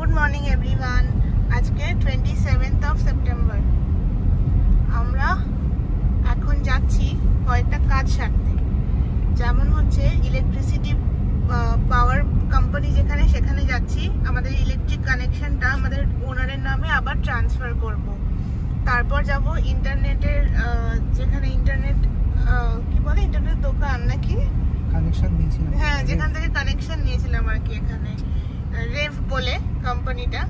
Good morning everyone. আজকে 27th of September. আমরা এখন যাচ্ছি কয়েকটা কাজ সারতে, যেমন হচ্ছে ইলেকট্রিসিটি পাওয়ার কোম্পানি যেখানে, সেখানে যাচ্ছি। আমাদের ইলেকট্রিক কানেকশনটা আমাদের ওনারের নামে আবার ট্রান্সফার করব। তারপর যাব ইন্টারনেটের, যেখানে ইন্টারনেট কি বলে, ইন্টারনেট দোকান নাকি কানেকশন নিয়েছিলাম, হ্যাঁ, যেখান থেকে কানেকশন নিয়েছিলাম আর কি, এখানে রেভ বলে কোম্পানিটা,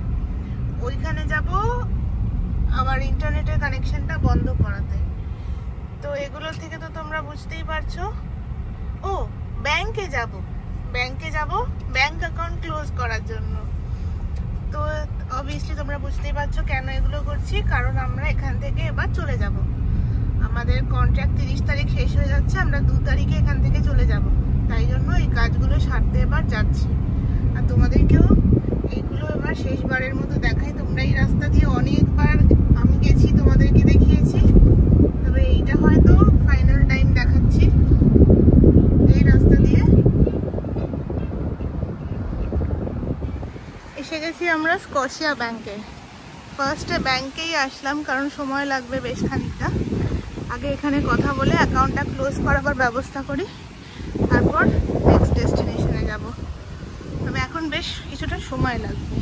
ওইখানে যাব আবার ইন্টারনেটের কানেকশনটা বন্ধ করাতে। তো এগুলো থেকে তো তোমরা বুঝতেই পারছো। ও ব্যাংকে যাব ব্যাংক অ্যাকাউন্ট ক্লোজ করার জন্য। তো অবভিয়াসলি তোমরা বুঝতেই পারছো কেন এগুলো করছি, কারণ আমরা এখান থেকে এবার চলে যাব। আমাদের কন্ট্রাক্ট 30 তারিখ শেষ হয়ে যাচ্ছে, আমরা 2 তারিখে এখান থেকে চলে যাব। তাই জন্য এই কাজগুলো সারতে এবার যাচ্ছি। আর তোমাদেরকেও এইগুলো এবার শেষবারের মতো দেখাই। তোমরা এই রাস্তা দিয়ে অনেকবার আমি গেছি, তোমাদেরকে দেখিয়েছি, তবে এইটা হয়তো ফাইনাল টাইম দেখাচ্ছি। এই রাস্তা দিয়ে এসে গেছি আমরা স্কশিয়া ব্যাংকে। ফার্স্টে ব্যাংকেই আসলাম, কারণ সময় লাগবে বেশ খানিকটা। আগে এখানে কথা বলে অ্যাকাউন্টটা ক্লোজ করাবার ব্যবস্থা করি, তারপর নেক্সট ডেস্টিনেশনে যাব। তবে এখন বেশ কিছুটা সময় লাগবে।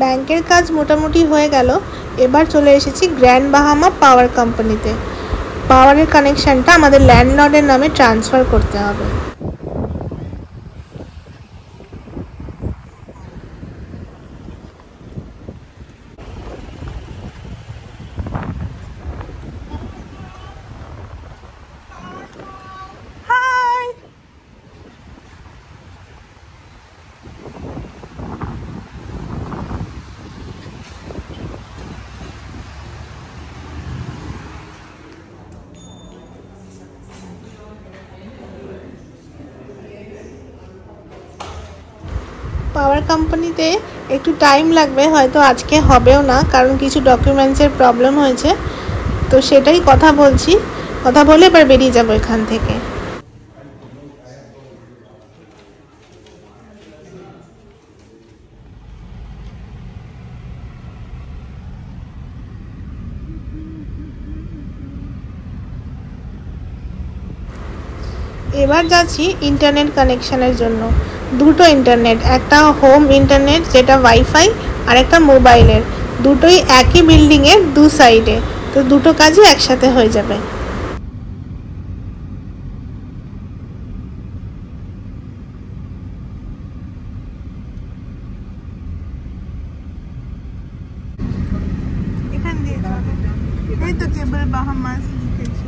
ব্যাংকের কাজ মোটামুটি হয়ে গেল। এবার চলে এসেছি গ্র্যান্ড বাহামা পাওয়ার কোম্পানিতে। পাওয়ারের কানেকশনটা আমাদের ল্যান্ডলর্ডের নামে ট্রান্সফার করতে হবে। পাওয়ার কোম্পানিতে একটু টাইম লাগবে, হয়তো আজকে হবেও না, কারণ কিছু ডকুমেন্টসের প্রবলেম হয়েছে। তো সেটাই কথা বলছি, কথা বলে এবার বেরিয়ে যাব এখান থেকে। এবার যাচ্ছি ইন্টারনেট কানেকশনের জন্য। দুটো ইন্টারনেট, একটা হোম ইন্টারনেট যেটা ওয়াইফাই, আর একটা মোবাইলের। দুটোই একই বিল্ডিংয়ের দু সাইডে, তো দুটো কাজই একসাথে হয়ে যাবে। এখান দিয়ে এই তো কেবল বাহামাস লিখেছে।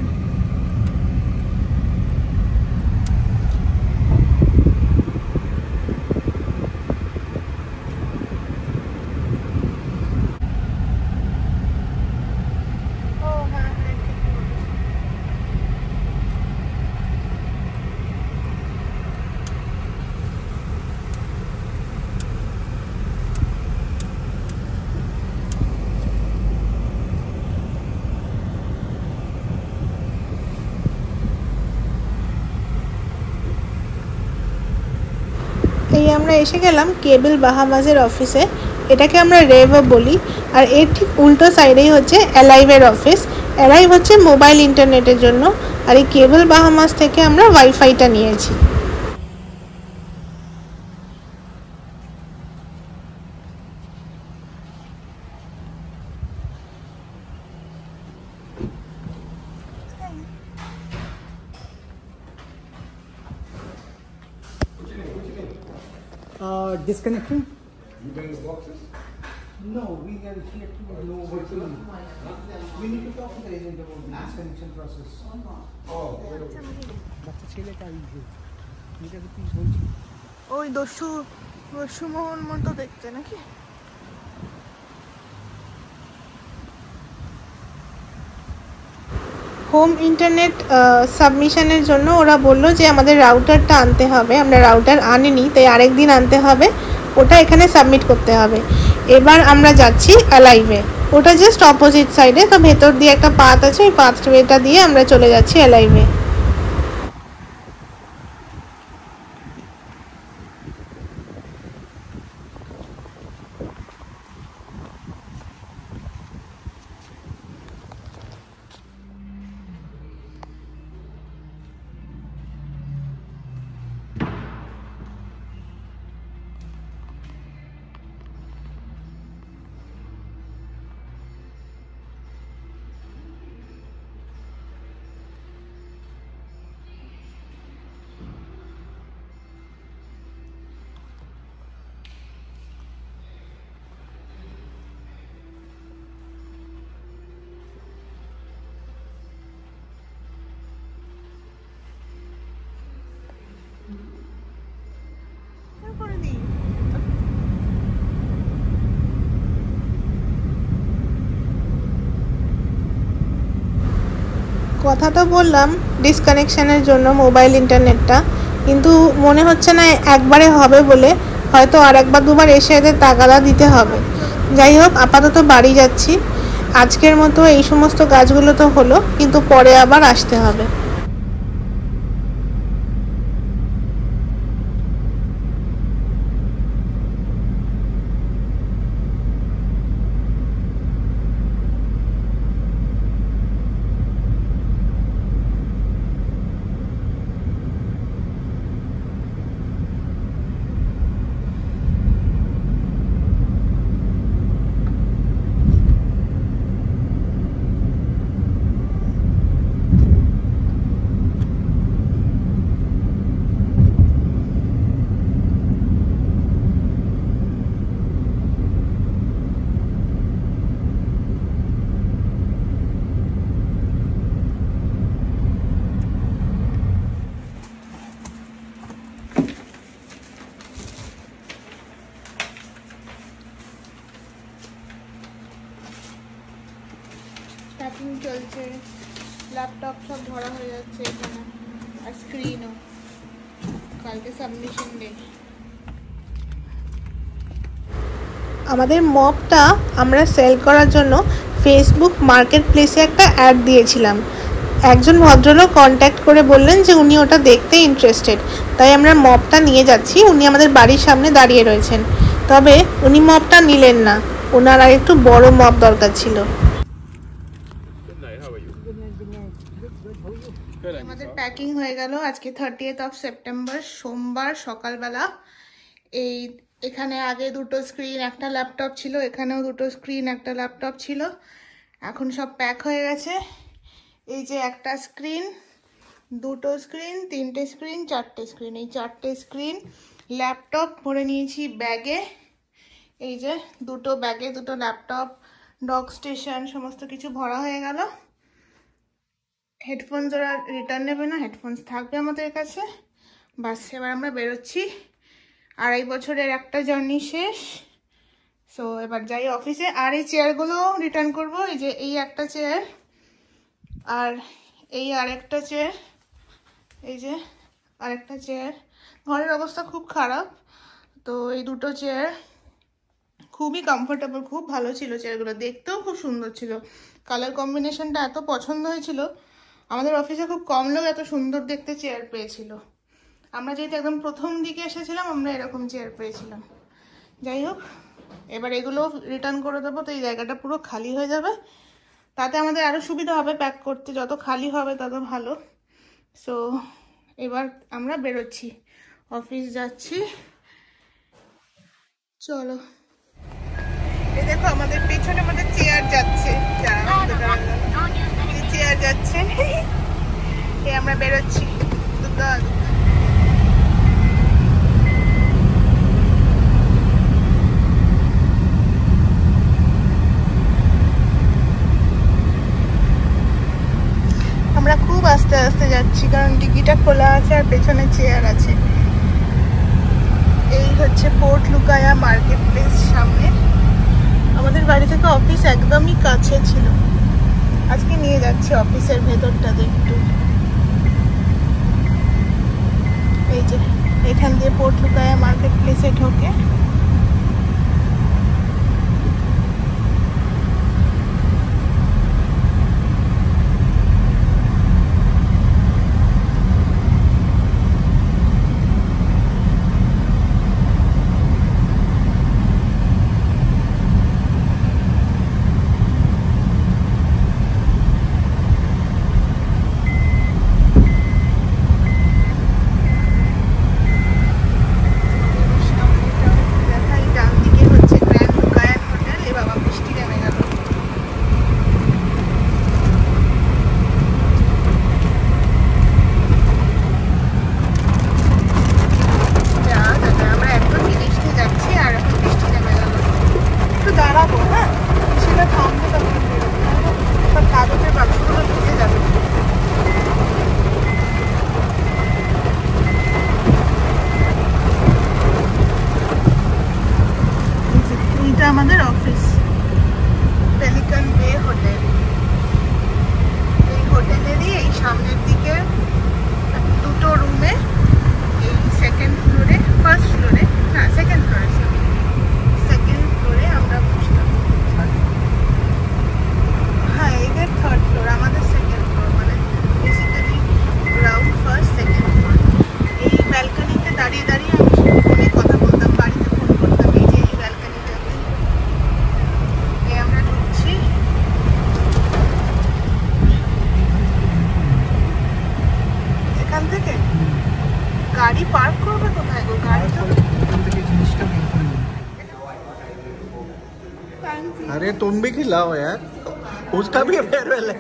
এই আমরা এসে গেলাম কেবল বাহামাজের অফিসে। এটাকে আমরা রেভও বলি। আর এর ঠিক উল্টো সাইডেই হচ্ছে অ্যালাইভের অফিস। অ্যালাইভ হচ্ছে মোবাইল ইন্টারনেটের জন্য, আর এই কেবল বাহামাজ থেকে আমরা ওয়াইফাইটা নিয়েছি। Disconnecting? You bring the boxes? No, we are here to know what to do. We need to talk to the agent about the disconnection process. Oh, বাচ্চা ছেলেটা ইউজুয়াল এটাকে কি বলছি, ওই দস্যু মোহন মতো দেখতে নাকি। হোম ইন্টারনেট সাবমিশনের জন্য ওরা বলল যে আমাদের রাউটারটা আনতে হবে। আমরা রাউটার আনিনি, তাই আরেকদিন আনতে হবে, ওটা এখানে সাবমিট করতে হবে। এবার আমরা যাচ্ছি অ্যালাইভে। ওটা জাস্ট অপোজিট সাইডে, তো ভেতর দিয়ে একটা পাথ আছে, ওই পাথটা দিয়ে আমরা চলে যাচ্ছি অ্যালাইভে। কথা তো বললাম ডিসকানেকশনের জন্য মোবাইল ইন্টারনেটটা, কিন্তু মনে হচ্ছে না একবারে হবে বলে, হয়তো আর একবার দুবার এসে এদের তাগাদা দিতে হবে। যাই হোক, আপাতত বাড়ি যাচ্ছি। আজকের মতো এই সমস্ত কাজগুলো তো হলো, কিন্তু পরে আবার আসতে হবে। প্যাকিং চলছে, ল্যাপটপ সব ভরা হয়ে যাচ্ছে এখানে, আর স্ক্রিনও। কালকে সাবমিশন ডে। আমাদের মপটা আমরা সেল করার জন্য ফেসবুক মার্কেট প্লেসে একটা অ্যাড দিয়েছিলাম। একজন ভদ্রলোক কন্ট্যাক্ট করে বললেন যে উনি ওটা দেখতে ইন্টারেস্টেড, তাই আমরা মপটা নিয়ে যাচ্ছি। উনি আমাদের বাড়ির সামনে দাঁড়িয়ে রয়েছেন, তবে উনি মপটা নিলেন না, ওনার আর একটু বড় মপ দরকার ছিল। আমাদের প্যাকিং হয়ে গেল। আজকে 30th সেপ্টেম্বর, সোমবার সকালবেলা। এখানে আগে দুটো স্ক্রিন একটা ল্যাপটপ ছিল, এখানেও দুটো স্ক্রিন একটা ল্যাপটপ ছিল। এখন সব প্যাক হয়ে গেছে। এই যে একটা স্ক্রিন, দুটো স্ক্রিন, তিনটে স্ক্রিন, চারটে স্ক্রিন। এই চারটে স্ক্রিন, ল্যাপটপ ভরে নিয়েছি ব্যাগে। এই যে দুটো ব্যাগে দুটো ল্যাপটপ, ডক স্টেশন, সমস্ত কিছু ভরা হয়ে গেল। হেডফোনস ওরা রিটার্ন নেবে না, হেডফোনস থাকবে আমাদের কাছে। বাস, এবার আমরা বেরোচ্ছি। 2.5 বছরের একটা জার্নি শেষ। সো এবার যাই অফিসে। আর এই চেয়ারগুলো রিটার্ন করব। এই যে এই একটা চেয়ার, আর এই আরেকটা চেয়ার, এই যে আরেকটা চেয়ার। ঘরের অবস্থা খুব খারাপ, তো এই দুটো চেয়ার খুবই কমফোর্টেবল, খুব ভালো ছিল চেয়ারগুলো, দেখতেও খুব সুন্দর ছিল। কালার কম্বিনেশনটা এত পছন্দ হয়েছিল। আমাদের অফিসে খুব কম লোক এত সুন্দর দেখতে চেয়ার পেয়েছিল। আমরা যেহেতু একদম প্রথম দিকে এসেছিলাম, আমরা এরকম চেয়ার পেয়েছিলাম। যাই হোক, এবার এগুলো রিটার্ন করে দেবো, তো এই জায়গাটা পুরো খালি হয়ে যাবে। তাতে আমাদের আরও সুবিধা হবে প্যাক করতে, যত খালি হবে তত ভালো। সো এবার আমরা বেরোচ্ছি, অফিস যাচ্ছি। চলো, এই দেখো আমাদের পেছনে আমাদের চেয়ার যাচ্ছে, চেয়ার যাচ্ছে। এই আমরা বেরোচ্ছি। আমরা খুব আস্তে আস্তে যাচ্ছি, কারণ ডিকিটা খোলা আছে আর পেছনে চেয়ার আছে। এই হচ্ছে পোর্ট লুকায়া মার্কেট প্লেস সামনে। আমাদের বাড়ি থেকে অফিস একদমই কাছে ছিল। আজকে নিয়ে যাচ্ছি অফিসের ভেতরটাতে একটু। এই যে এখান দিয়ে পোর্ট লুকায়া মার্কেট প্লেসে ঢোকে। এখান থেকে গাড়ি পার্ক করবে কোথায় গো? গাড়ি তো এখান থেকে জিনিসটা বের করে নিই। अरे तुम भी खिलाओ यार, उसका भी फेयरवेल है।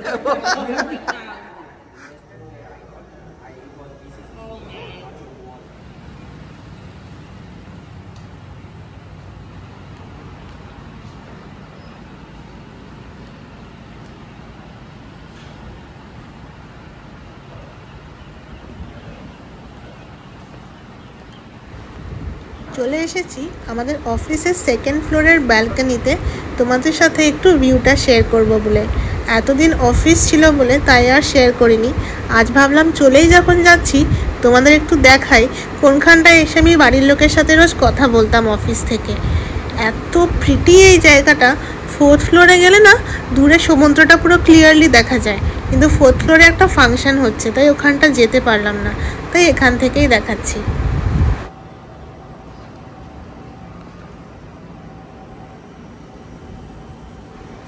চলে এসেছি আমাদের অফিসের সেকেন্ড ফ্লোরের ব্যালকনিতে তোমাদের সাথে একটু ভিউটা শেয়ার করব বলে। এতদিন অফিস ছিল বলে তাই আর শেয়ার করিনি। আজ ভাবলাম চলেই যখন যাচ্ছি তোমাদের একটু দেখাই কোনখানটায় এসে আমি বাড়ির লোকের সাথে রোজ কথা বলতাম অফিস থেকে। এত প্রিটি এই জায়গাটা। ফোর্থ ফ্লোরে গেলে না দূরে সমুদ্রটা পুরো ক্লিয়ারলি দেখা যায়, কিন্তু ফোর্থ ফ্লোরে একটা ফাংশন হচ্ছে তাই ওখানটা যেতে পারলাম না, তাই এখান থেকেই দেখাচ্ছি।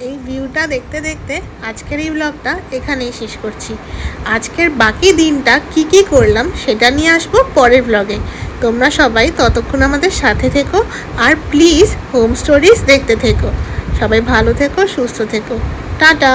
এই ভিউটা দেখতে দেখতে আজকের এই ব্লগটা এখানেই শেষ করছি। আজকের বাকি দিনটা কি কি করলাম সেটা নিয়ে আসবো পরের ব্লগে। তোমরা সবাই ততক্ষণ আমাদের সাথে থেকো আর প্লিজ হোম স্টোরিজ দেখতে থেকো। সবাই ভালো থেকো, সুস্থ থেকো। টাটা।